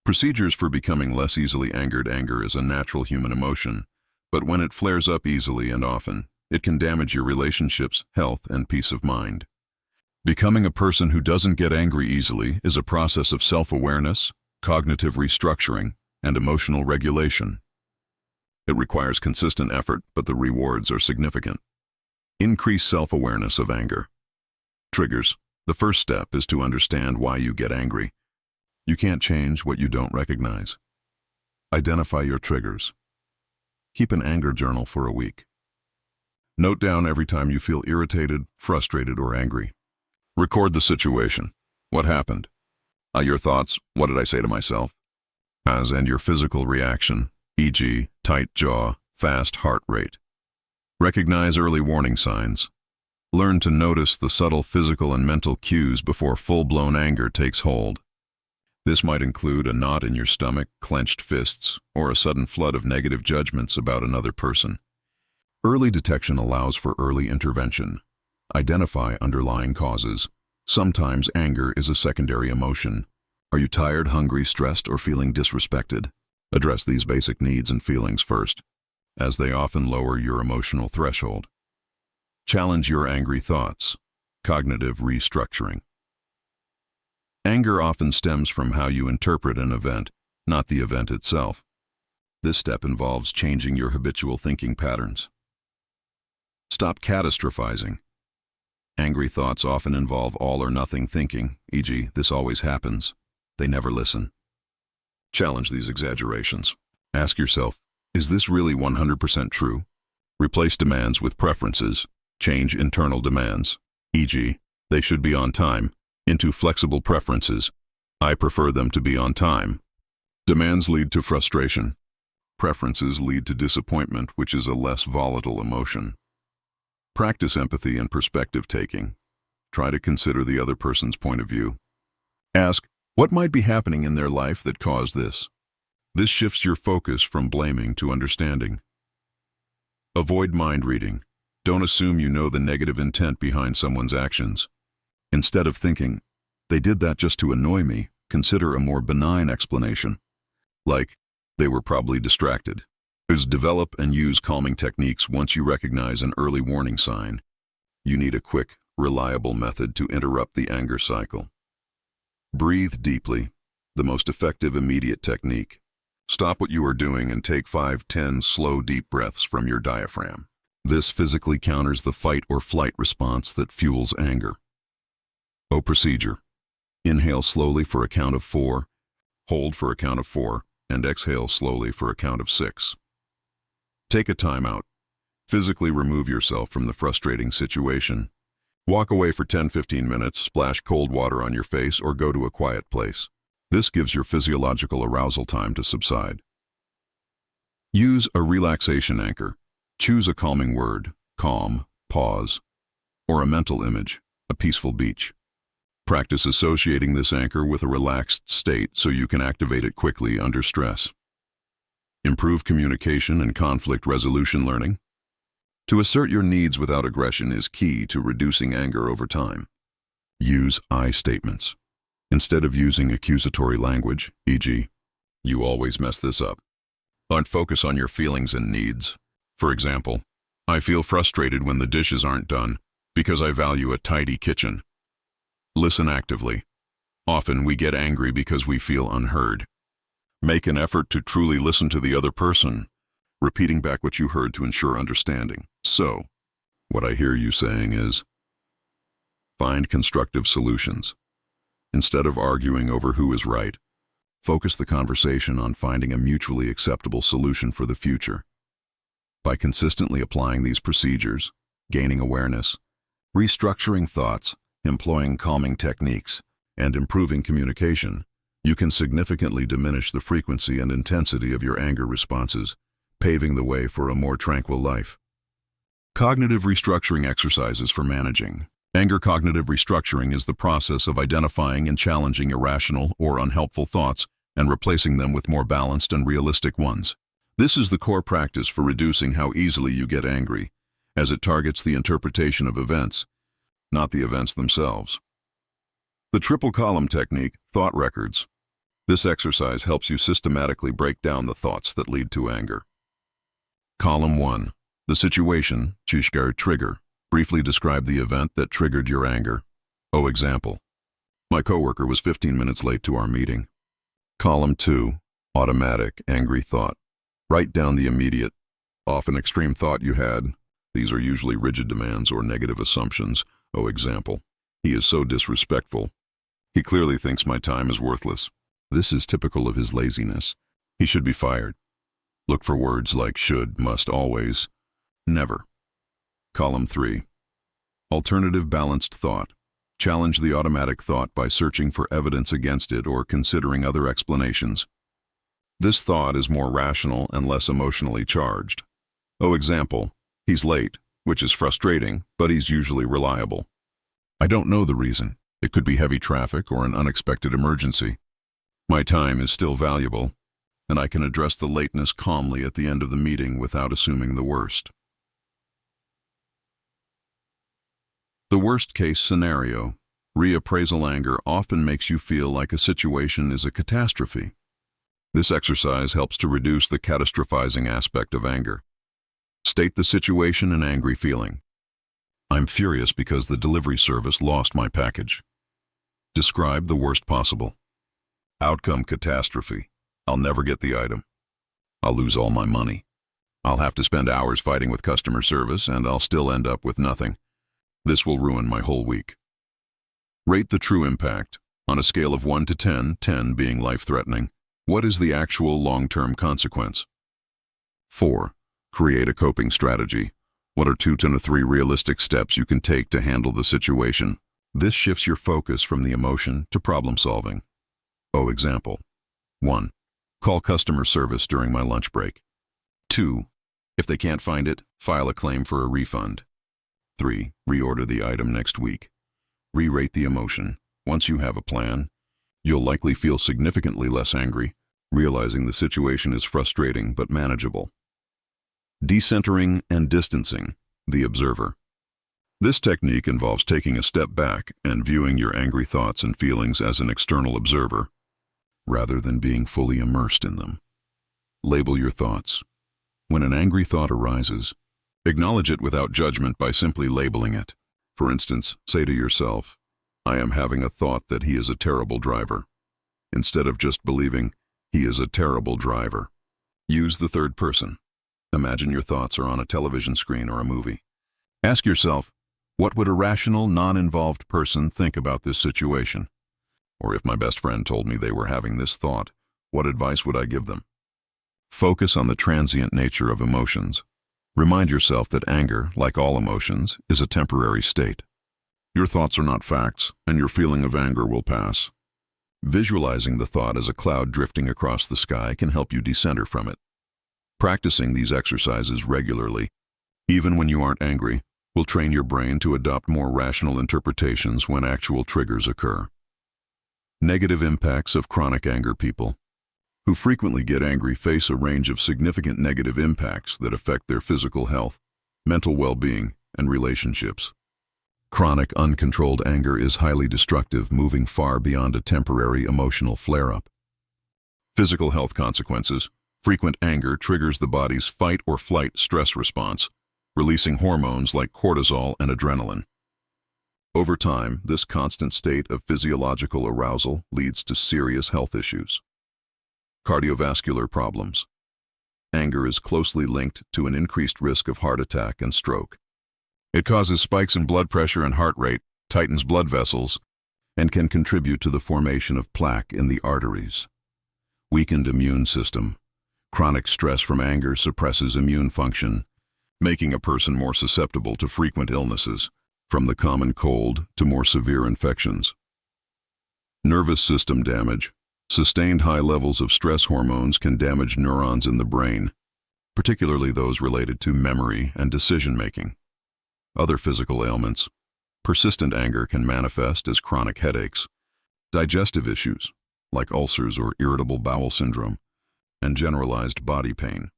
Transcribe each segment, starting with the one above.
Procedures for becoming less easily angered. Anger is a natural human emotion, but when it flares up easily and often, it can damage your relationships, health, and peace of mind. Becoming a person who doesn't get angry easily is a process of self-awareness, cognitive restructuring, and emotional regulation. It requires consistent effort, but the rewards are significant. Increase self-awareness of anger. Triggers. The first step is to understand why you get angry. You can't change what you don't recognize. Identify your triggers. Keep an anger journal for a week. Note down every time you feel irritated, frustrated, or angry. Record the situation. What happened? Your thoughts, what did I say to myself? And your physical reaction, e.g., tight jaw, fast heart rate. Recognize early warning signs. Learn to notice the subtle physical and mental cues before full-blown anger takes hold. This might include a knot in your stomach, clenched fists, or a sudden flood of negative judgments about another person. Early detection allows for early intervention. Identify underlying causes. Sometimes anger is a secondary emotion. Are you tired, hungry, stressed, or feeling disrespected? Address these basic needs and feelings first, as they often lower your emotional threshold. Challenge your angry thoughts. Cognitive restructuring. Anger often stems from how you interpret an event, not the event itself. This step involves changing your habitual thinking patterns. Stop catastrophizing. Angry thoughts often involve all or nothing thinking, e.g., this always happens. They never listen. Challenge these exaggerations. Ask yourself, is this really 100% true? Replace demands with preferences. Change internal demands, e.g., they should be on time, into flexible preferences. I prefer them to be on time. Demands lead to frustration. Preferences lead to disappointment, which is a less volatile emotion. Practice empathy and perspective taking. Try to consider the other person's point of view. Ask, what might be happening in their life that caused this? This shifts your focus from blaming to understanding. Avoid mind reading. Don't assume you know the negative intent behind someone's actions. Instead of thinking, they did that just to annoy me, consider a more benign explanation. Like, they were probably distracted. Develop and use calming techniques. Once you recognize an early warning sign, you need a quick, reliable method to interrupt the anger cycle. Breathe deeply, the most effective immediate technique. Stop what you are doing and take 5-10 slow, deep breaths from your diaphragm. This physically counters the fight or flight response that fuels anger. Procedure. Inhale slowly for a count of 4, hold for a count of 4, and exhale slowly for a count of 6. Take a time out. Physically remove yourself from the frustrating situation. Walk away for 10-15 minutes, splash cold water on your face, or go to a quiet place. This gives your physiological arousal time to subside. Use a relaxation anchor. Choose a calming word, calm, pause, or a mental image, a peaceful beach. Practice associating this anchor with a relaxed state so you can activate it quickly under stress. Improve communication and conflict resolution learning. To assert your needs without aggression is key to reducing anger over time. Use I statements. Instead of using accusatory language, e.g., you always mess this up. Focus on your feelings and needs. For example, I feel frustrated when the dishes aren't done because I value a tidy kitchen. Listen actively. Often we get angry because we feel unheard. Make an effort to truly listen to the other person, repeating back what you heard to ensure understanding. So, what I hear you saying is, find constructive solutions. Instead of arguing over who is right, focus the conversation on finding a mutually acceptable solution for the future. By consistently applying these procedures, gaining awareness, restructuring thoughts, employing calming techniques, and improving communication, you can significantly diminish the frequency and intensity of your anger responses, paving the way for a more tranquil life. Cognitive restructuring exercises for managing. Anger. Cognitive restructuring is the process of identifying and challenging irrational or unhelpful thoughts and replacing them with more balanced and realistic ones. This is the core practice for reducing how easily you get angry, as it targets the interpretation of events, not the events themselves. The triple column technique, thought records. This exercise helps you systematically break down the thoughts that lead to anger. Column 1. The situation, trigger. Briefly describe the event that triggered your anger. Example. My coworker was 15 minutes late to our meeting. Column 2. Automatic, angry thought. Write down the immediate, often extreme thought you had. These are usually rigid demands or negative assumptions. Example. He is so disrespectful. He clearly thinks my time is worthless. This is typical of his laziness. He should be fired. Look for words like should, must, always, never. Column 3. Alternative balanced thought. Challenge the automatic thought by searching for evidence against it or considering other explanations. This thought is more rational and less emotionally charged. Example. He's late, which is frustrating, but he's usually reliable. I don't know the reason. It could be heavy traffic or an unexpected emergency. My time is still valuable, and I can address the lateness calmly at the end of the meeting without assuming the worst. The worst-case scenario. Reappraisal anger often makes you feel like a situation is a catastrophe. This exercise helps to reduce the catastrophizing aspect of anger. State the situation and angry feeling. I'm furious because the delivery service lost my package. Describe the worst possible. Outcome catastrophe. I'll never get the item. I'll lose all my money. I'll have to spend hours fighting with customer service and I'll still end up with nothing. This will ruin my whole week. Rate the true impact. On a scale of 1 to 10, 10 being life-threatening, what is the actual long-term consequence? 4. Create a coping strategy. What are 2 to 3 realistic steps you can take to handle the situation? This shifts your focus from the emotion to problem solving. Example. 1. Call customer service during my lunch break. 2. If they can't find it, file a claim for a refund. 3. Reorder the item next week. Re-rate the emotion. Once you have a plan, you'll likely feel significantly less angry, realizing the situation is frustrating but manageable. Decentering and distancing, the observer. This technique involves taking a step back and viewing your angry thoughts and feelings as an external observer, rather than being fully immersed in them. Label your thoughts. When an angry thought arises, acknowledge it without judgment by simply labeling it. For instance, say to yourself, I am having a thought that he is a terrible driver, instead of just believing he is a terrible driver. Use the third person. Imagine your thoughts are on a television screen or a movie. Ask yourself, what would a rational, non-involved person think about this situation? Or if my best friend told me they were having this thought, what advice would I give them? Focus on the transient nature of emotions. Remind yourself that anger, like all emotions, is a temporary state. Your thoughts are not facts, and your feeling of anger will pass. Visualizing the thought as a cloud drifting across the sky can help you decenter from it. Practicing these exercises regularly, even when you aren't angry, will train your brain to adopt more rational interpretations when actual triggers occur. Negative impacts of chronic anger. People who frequently get angry face a range of significant negative impacts that affect their physical health, mental well-being, and relationships. Chronic, uncontrolled anger is highly destructive, moving far beyond a temporary emotional flare-up. Physical health consequences. Frequent anger triggers the body's fight or flight stress response, releasing hormones like cortisol and adrenaline. Over time, this constant state of physiological arousal leads to serious health issues. Cardiovascular problems. Anger is closely linked to an increased risk of heart attack and stroke. It causes spikes in blood pressure and heart rate, tightens blood vessels, and can contribute to the formation of plaque in the arteries. Weakened immune system. Chronic stress from anger suppresses immune function, making a person more susceptible to frequent illnesses, from the common cold to more severe infections. Nervous system damage. Sustained high levels of stress hormones can damage neurons in the brain, particularly those related to memory and decision-making. Other physical ailments. Persistent anger can manifest as chronic headaches, digestive issues, like ulcers or irritable bowel syndrome, and generalized body pain.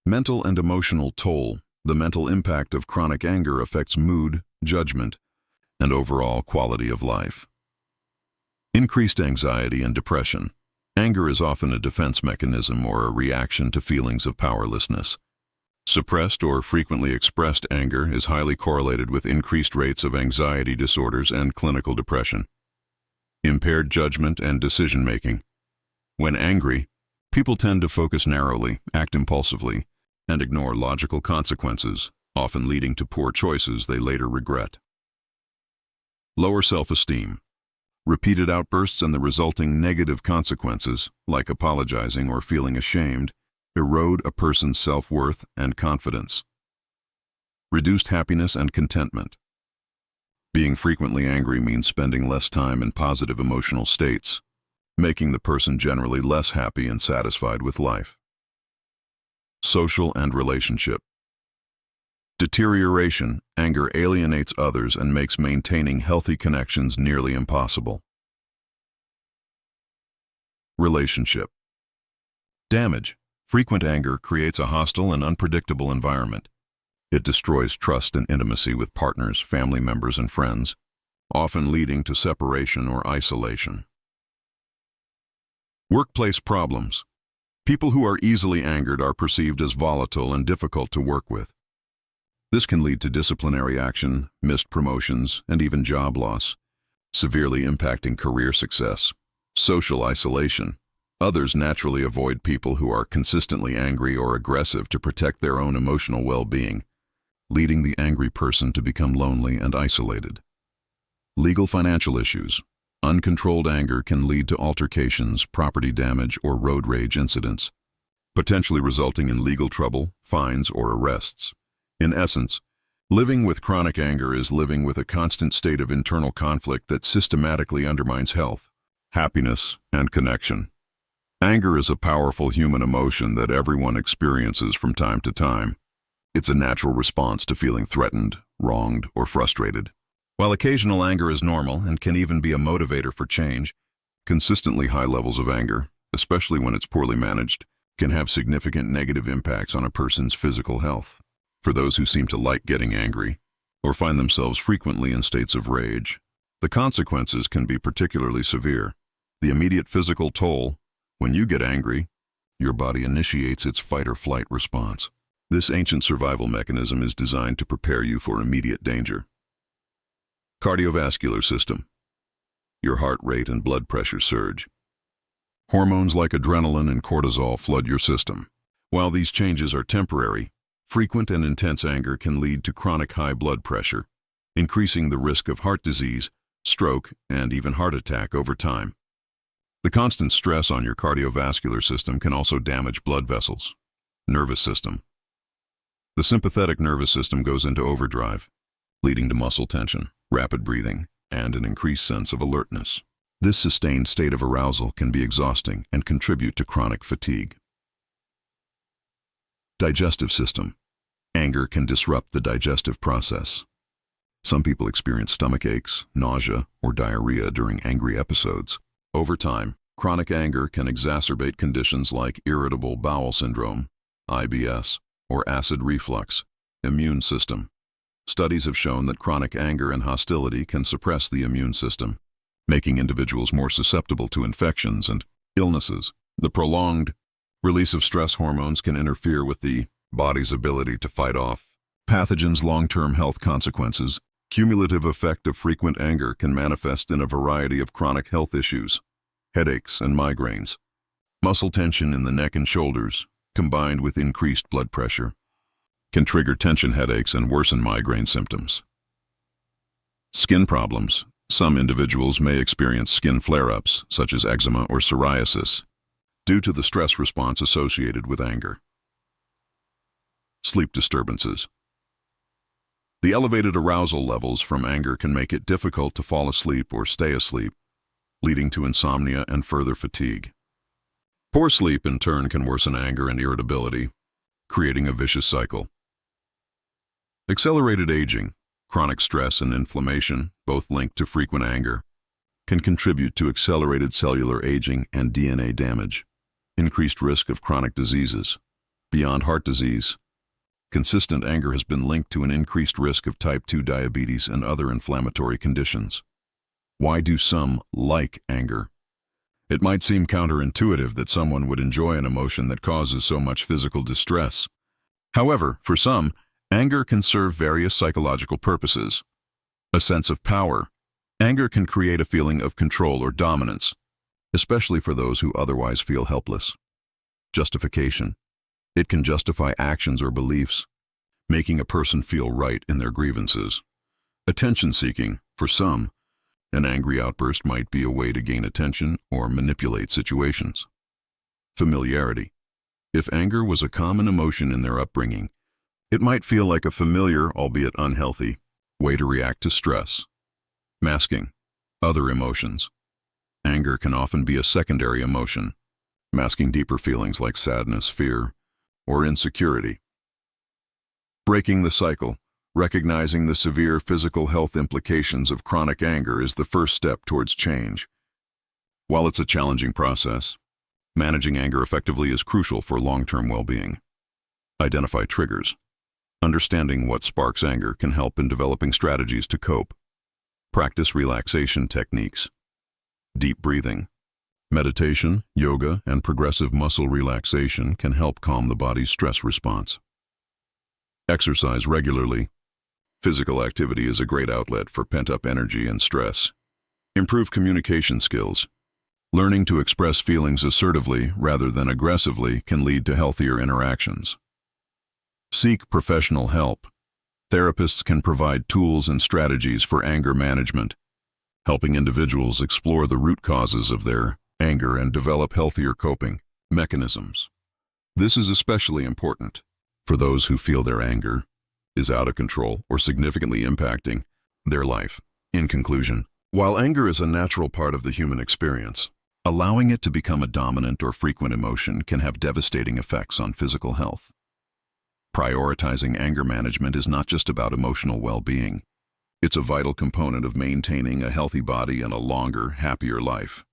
Mental and emotional toll. The mental impact of chronic anger affects mood, judgment, and overall quality of life. Increased anxiety and depression. Anger is often a defense mechanism or a reaction to feelings of powerlessness. Suppressed or frequently expressed anger is highly correlated with increased rates of anxiety disorders and clinical depression. Impaired judgment and decision-making. When angry, people tend to focus narrowly, act impulsively, and ignore logical consequences, often leading to poor choices they later regret. Lower self-esteem. Repeated outbursts and the resulting negative consequences, like apologizing or feeling ashamed, erode a person's self-worth and confidence. Reduced happiness and contentment. Being frequently angry means spending less time in positive emotional states, making the person generally less happy and satisfied with life. Social and relationship. Deterioration. Anger alienates others and makes maintaining healthy connections nearly impossible. Relationship. Damage. Frequent anger creates a hostile and unpredictable environment. It destroys trust and intimacy with partners, family members, and friends, often leading to separation or isolation. Workplace problems. People who are easily angered are perceived as volatile and difficult to work with. This can lead to disciplinary action, missed promotions, and even job loss, severely impacting career success. Social isolation. Others naturally avoid people who are consistently angry or aggressive to protect their own emotional well-being, leading the angry person to become lonely and isolated. Legal financial issues. Uncontrolled anger can lead to altercations, property damage, or road rage incidents, potentially resulting in legal trouble, fines, or arrests. In essence, living with chronic anger is living with a constant state of internal conflict that systematically undermines health, happiness, and connection. Anger is a powerful human emotion that everyone experiences from time to time. It's a natural response to feeling threatened, wronged, or frustrated. While occasional anger is normal and can even be a motivator for change, consistently high levels of anger, especially when it's poorly managed, can have significant negative impacts on a person's physical health. For those who seem to like getting angry, or find themselves frequently in states of rage, the consequences can be particularly severe. The immediate physical toll. When you get angry, your body initiates its fight or flight response. This ancient survival mechanism is designed to prepare you for immediate danger. Cardiovascular system. Your heart rate and blood pressure surge. Hormones like adrenaline and cortisol flood your system. While these changes are temporary, frequent and intense anger can lead to chronic high blood pressure, increasing the risk of heart disease, stroke, and even heart attack over time. The constant stress on your cardiovascular system can also damage blood vessels. Nervous system. The sympathetic nervous system goes into overdrive, leading to muscle tension, rapid breathing, and an increased sense of alertness. This sustained state of arousal can be exhausting and contribute to chronic fatigue. Digestive system. Anger can disrupt the digestive process. Some people experience stomach aches, nausea, or diarrhea during angry episodes. Over time, chronic anger can exacerbate conditions like irritable bowel syndrome, IBS, or acid reflux. Immune system. Studies have shown that chronic anger and hostility can suppress the immune system, making individuals more susceptible to infections and illnesses. The prolonged release of stress hormones can interfere with the body's ability to fight off pathogens. Long-term health consequences. Cumulative effect of frequent anger can manifest in a variety of chronic health issues, headaches and migraines. Muscle tension in the neck and shoulders, combined with increased blood pressure, can trigger tension headaches and worsen migraine symptoms. Skin problems. Some individuals may experience skin flare-ups, such as eczema or psoriasis, due to the stress response associated with anger. Sleep disturbances. The elevated arousal levels from anger can make it difficult to fall asleep or stay asleep, leading to insomnia and further fatigue. Poor sleep, in turn, can worsen anger and irritability, creating a vicious cycle. Accelerated aging, chronic stress and inflammation, both linked to frequent anger, can contribute to accelerated cellular aging and DNA damage. Increased risk of chronic diseases. Beyond heart disease, consistent anger has been linked to an increased risk of type 2 diabetes and other inflammatory conditions. Why do some like anger? It might seem counterintuitive that someone would enjoy an emotion that causes so much physical distress. However, for some, anger can serve various psychological purposes. A sense of power. Anger can create a feeling of control or dominance, especially for those who otherwise feel helpless. Justification. It can justify actions or beliefs, making a person feel right in their grievances. Attention-seeking. For some, an angry outburst might be a way to gain attention or manipulate situations. Familiarity. If anger was a common emotion in their upbringing, it might feel like a familiar, albeit unhealthy, way to react to stress. Masking. Other emotions. Anger can often be a secondary emotion, masking deeper feelings like sadness, fear, or insecurity. Breaking the cycle. Recognizing the severe physical health implications of chronic anger is the first step towards change. While it's a challenging process, managing anger effectively is crucial for long-term well-being. Identify triggers. Understanding what sparks anger can help in developing strategies to cope. Practice relaxation techniques. Deep breathing. Meditation, yoga, and progressive muscle relaxation can help calm the body's stress response. Exercise regularly. Physical activity is a great outlet for pent-up energy and stress. Improve communication skills. Learning to express feelings assertively rather than aggressively can lead to healthier interactions. Seek professional help. Therapists can provide tools and strategies for anger management, helping individuals explore the root causes of their anger and develop healthier coping mechanisms. This is especially important for those who feel their anger is out of control or significantly impacting their life. In conclusion, while anger is a natural part of the human experience, allowing it to become a dominant or frequent emotion can have devastating effects on physical health. Prioritizing anger management is not just about emotional well-being. It's a vital component of maintaining a healthy body and a longer, happier life.